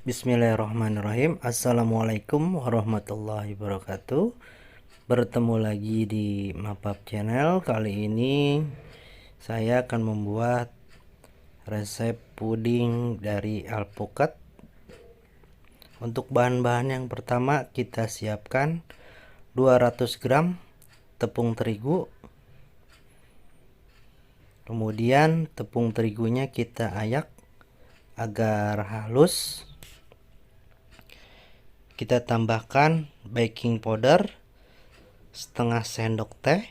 Bismillahirrahmanirrahim. Assalamualaikum warahmatullahi wabarakatuh. Bertemu lagi di Mapap Channel. Kali ini saya akan membuat resep puding dari alpukat. Untuk bahan-bahan yang pertama kita siapkan 200 gram tepung terigu. Kemudian tepung terigunya kita ayak agar halus. Kita tambahkan baking powder setengah sendok teh.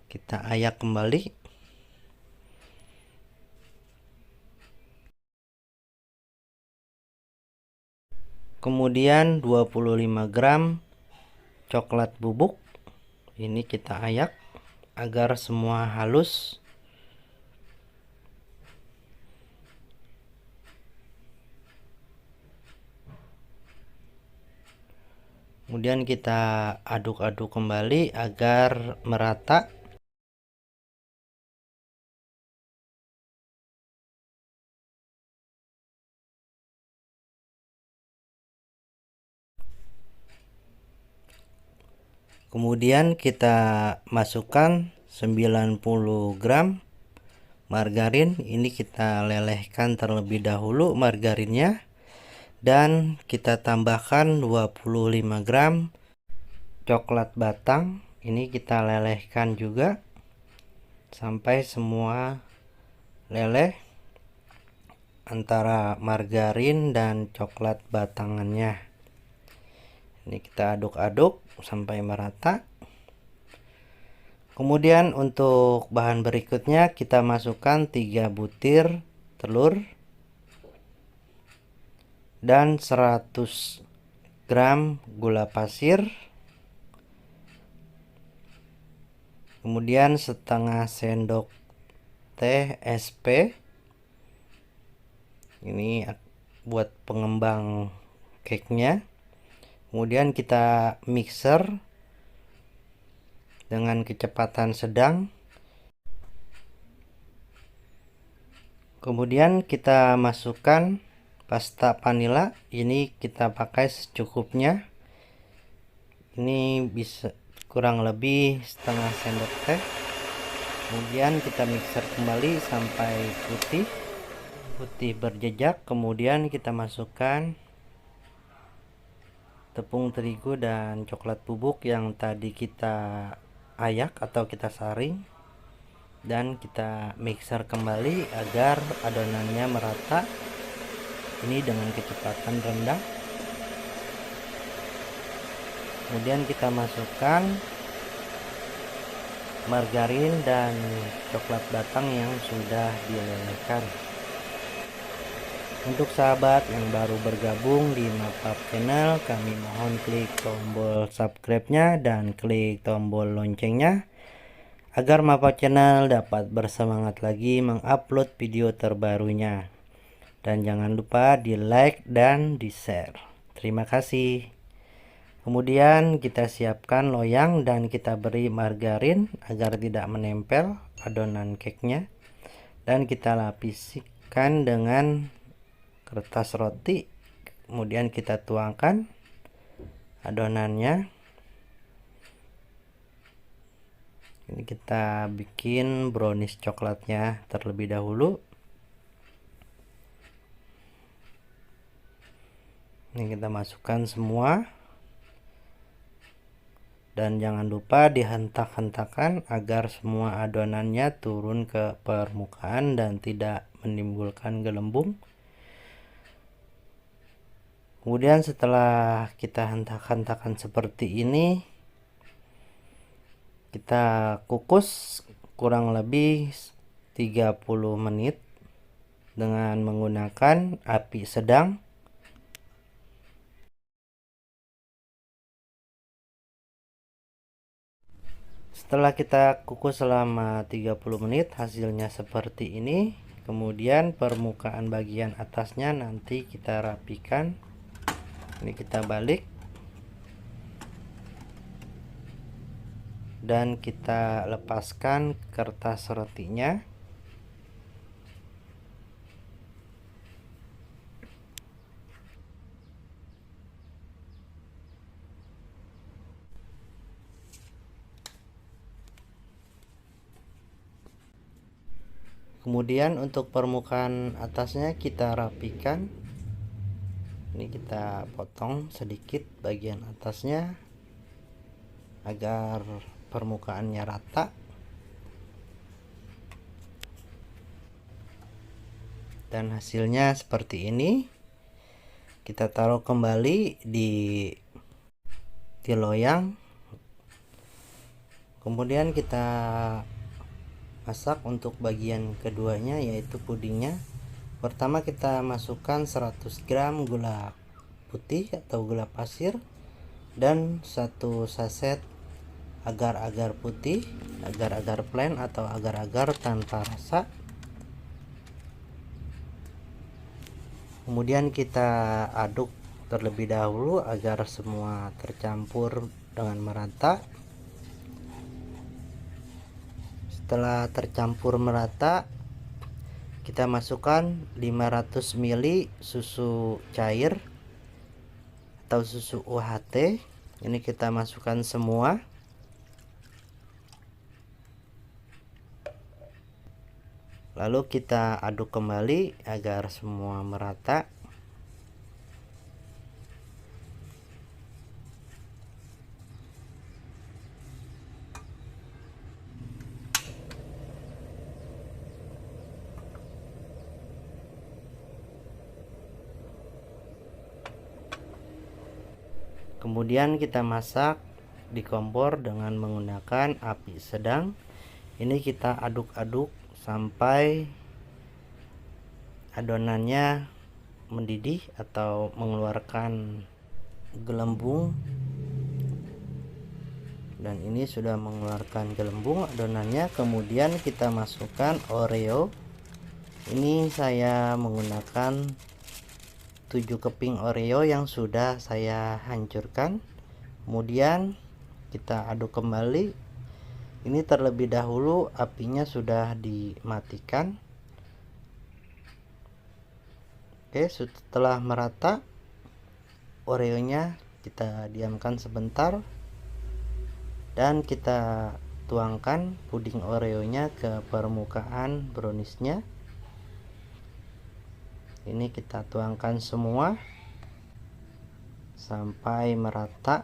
Kita ayak kembali. Kemudian 25 gram coklat bubuk. Ini kita ayak agar semua halus. Kemudian kita aduk-aduk kembali agar merata. Kemudian kita masukkan 90 gram margarin. Ini kita lelehkan terlebih dahulu margarinnya. Dan kita tambahkan 25 gram coklat batang. Ini kita lelehkan juga sampai semua leleh antara margarin dan coklat batangannya. Ini kita aduk-aduk sampai merata. Kemudian untuk bahan berikutnya kita masukkan 3 butir telur dan 100 gram gula pasir. Kemudian setengah sendok teh SP. Ini buat pengembang cake-nya. Kemudian kita mixer dengan kecepatan sedang. Kemudian kita masukkan pasta vanila. Ini kita pakai secukupnya. Ini bisa kurang lebih setengah sendok teh. Kemudian kita mixer kembali sampai putih berjejak. Kemudian kita masukkan tepung terigu dan coklat bubuk yang tadi kita ayak atau kita saring, dan kita mixer kembali agar adonannya merata. Ini dengan kecepatan rendah. Kemudian kita masukkan margarin dan coklat batang yang sudah dilelehkan. Untuk sahabat yang baru bergabung di Mapap Channel, kami mohon klik tombol subscribe-nya dan klik tombol loncengnya agar Mapap Channel dapat bersemangat lagi mengupload video terbarunya. Dan jangan lupa di like dan di share. Terima kasih. Kemudian kita siapkan loyang dan kita beri margarin agar tidak menempel adonan cake-nya. Dan kita lapiskan dengan kertas roti. Kemudian kita tuangkan adonannya. Ini kita bikin brownies coklatnya terlebih dahulu. Ini kita masukkan semua. Dan jangan lupa dihentak-hentakan agar semua adonannya turun ke permukaan dan tidak menimbulkan gelembung. Kemudian setelah kita hentak-hentakan seperti ini, kita kukus kurang lebih 30 menit dengan menggunakan api sedang. Setelah kita kukus selama 30 menit, hasilnya seperti ini. Kemudian permukaan bagian atasnya nanti kita rapikan. Ini kita balik. Dan kita lepaskan kertas rotinya. Kemudian untuk permukaan atasnya kita rapikan. Ini kita potong sedikit bagian atasnya agar permukaannya rata. Dan hasilnya seperti ini. Kita taruh kembali di loyang. Kemudian kita masak untuk bagian keduanya, yaitu pudingnya. Pertama kita masukkan 100 gram gula putih atau gula pasir dan 1 saset agar-agar putih, agar-agar plain atau agar-agar tanpa rasa. Kemudian kita aduk terlebih dahulu agar semua tercampur dengan merata. Setelah tercampur merata, kita masukkan 500 ml susu cair atau susu UHT. Ini kita masukkan semua. Lalu kita aduk kembali agar semua merata. Kemudian kita masak di kompor dengan menggunakan api sedang. Ini kita aduk-aduk sampai adonannya mendidih atau mengeluarkan gelembung. Dan ini sudah mengeluarkan gelembung adonannya. Kemudian kita masukkan Oreo. Ini saya menggunakan 7 keping Oreo yang sudah saya hancurkan. Kemudian kita aduk kembali. Ini terlebih dahulu apinya sudah dimatikan. Oke, setelah merata Oreonya kita diamkan sebentar dan kita tuangkan puding Oreonya ke permukaan browniesnya. Ini kita tuangkan semua sampai merata.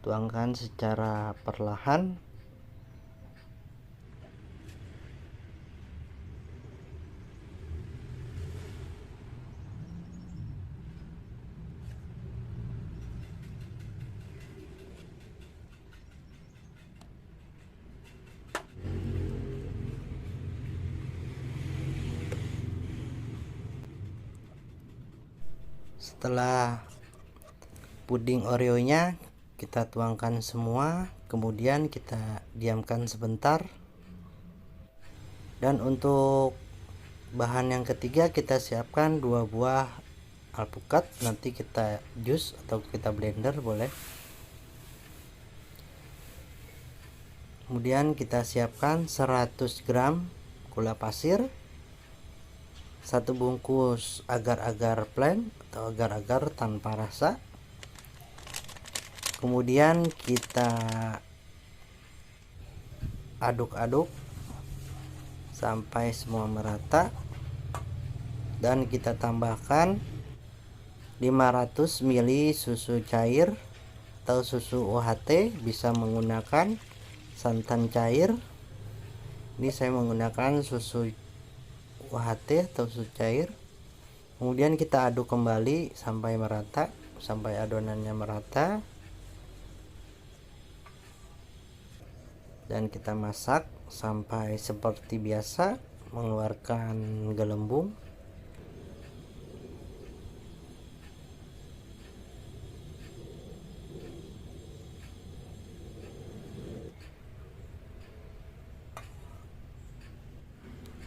Tuangkan secara perlahan. Setelah puding Oreonya kita tuangkan semua, kemudian kita diamkan sebentar. Dan untuk bahan yang ketiga kita siapkan 2 buah alpukat. Nanti kita jus atau kita blender boleh. Kemudian kita siapkan 100 gram gula pasir, 1 bungkus agar-agar plain atau agar-agar tanpa rasa. Kemudian kita aduk-aduk sampai semua merata dan kita tambahkan 500 ml susu cair atau susu UHT. Bisa menggunakan santan cair. Ini saya menggunakan susu UHT atau susu cair. Kemudian kita aduk kembali sampai merata, sampai adonannya merata, dan kita masak sampai seperti biasa mengeluarkan gelembung.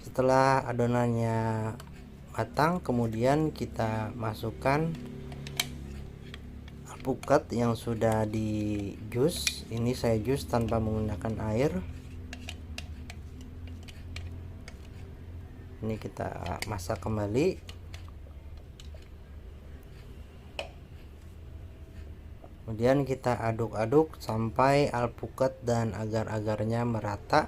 Setelah adonannya matang, kemudian kita masukkan alpukat yang sudah di jus. Ini saya jus tanpa menggunakan air. Ini kita masak kembali. Kemudian kita aduk-aduk sampai alpukat dan agar-agarnya merata.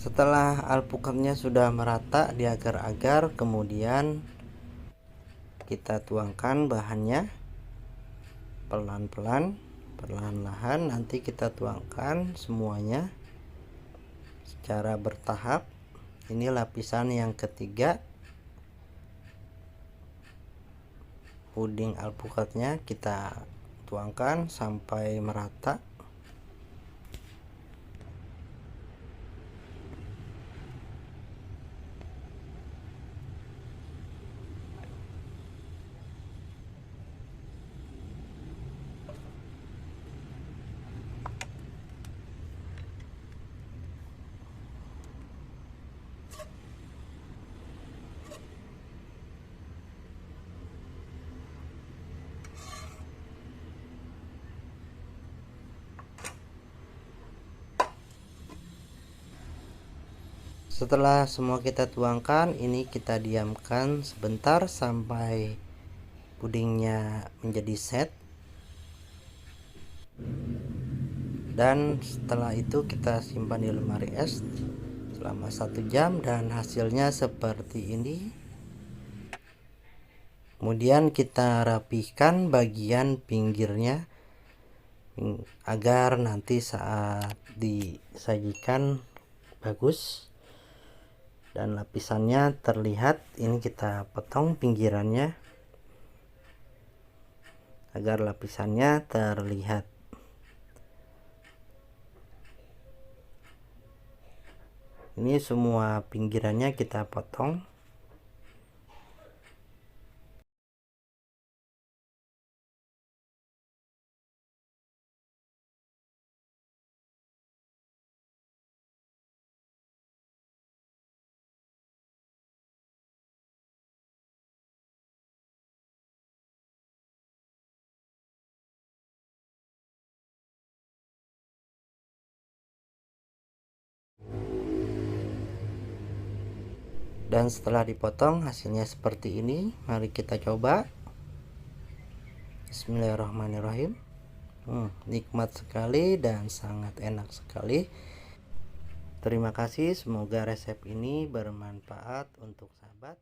Setelah alpukatnya sudah merata di agar-agar, kemudian kita tuangkan bahannya pelan-pelan, perlahan-lahan. Nanti kita tuangkan semuanya secara bertahap. Ini lapisan yang ketiga. Puding alpukatnya kita tuangkan sampai merata. Setelah semua kita tuangkan, ini kita diamkan sebentar sampai pudingnya menjadi set. Dan setelah itu kita simpan di lemari es selama 1 jam dan hasilnya seperti ini. Kemudian kita rapihkan bagian pinggirnya agar nanti saat disajikan bagus dan lapisannya terlihat. Ini kita potong pinggirannya agar lapisannya terlihat. Ini semua pinggirannya kita potong. Dan setelah dipotong hasilnya seperti ini. Mari kita coba. Bismillahirrahmanirrahim. Nikmat sekali dan sangat enak sekali. Terima kasih, semoga resep ini bermanfaat untuk sahabat.